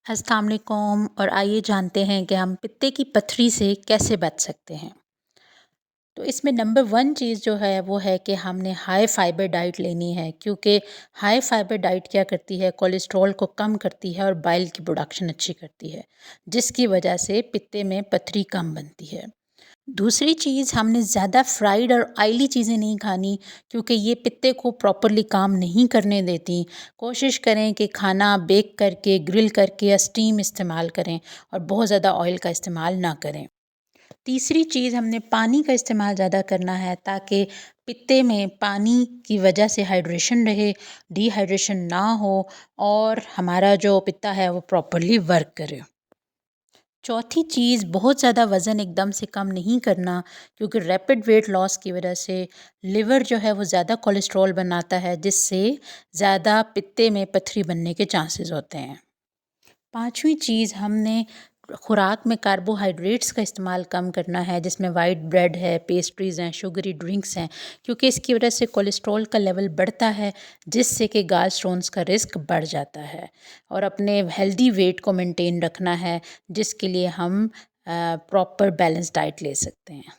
अस्सलाम वालेकुम। और आइए जानते हैं कि हम पित्ते की पथरी से कैसे बच सकते हैं। तो इसमें नंबर 1 चीज़ जो है वो है कि हमने हाई फाइबर डाइट लेनी है, क्योंकि हाई फाइबर डाइट क्या करती है, कोलेस्ट्रॉल को कम करती है और बाइल की प्रोडक्शन अच्छी करती है, जिसकी वजह से पित्ते में पथरी कम बनती है। दूसरी चीज़, हमने ज़्यादा फ्राइड और ऑयली चीज़ें नहीं खानी, क्योंकि ये पित्ते को प्रॉपरली काम नहीं करने देती। कोशिश करें कि खाना बेक करके, ग्रिल करके या स्टीम इस्तेमाल करें और बहुत ज़्यादा ऑयल का इस्तेमाल ना करें। तीसरी चीज़, हमने पानी का इस्तेमाल ज़्यादा करना है, ताकि पित्ते में पानी की वजह से हाइड्रेशन रहे, डिहाइड्रेशन ना हो और हमारा जो पित्ता है वो प्रॉपरली वर्क करे। चौथी चीज़, बहुत ज़्यादा वज़न एकदम से कम नहीं करना, क्योंकि रैपिड वेट लॉस की वजह से लिवर जो है वो ज़्यादा कोलेस्ट्रॉल बनाता है, जिससे ज़्यादा पित्ते में पथरी बनने के चांसेस होते हैं। पाँचवीं चीज़, हमने खुराक में कार्बोहाइड्रेट्स का इस्तेमाल कम करना है, जिसमें वाइट ब्रेड है, पेस्ट्रीज़ हैं, शुगरी ड्रिंक्स हैं, क्योंकि इसकी वजह से कोलेस्ट्रॉल का लेवल बढ़ता है, जिससे कि गाल स्टोन्स का रिस्क बढ़ जाता है। और अपने हेल्दी वेट को मेंटेन रखना है, जिसके लिए हम प्रॉपर बैलेंस डाइट ले सकते हैं।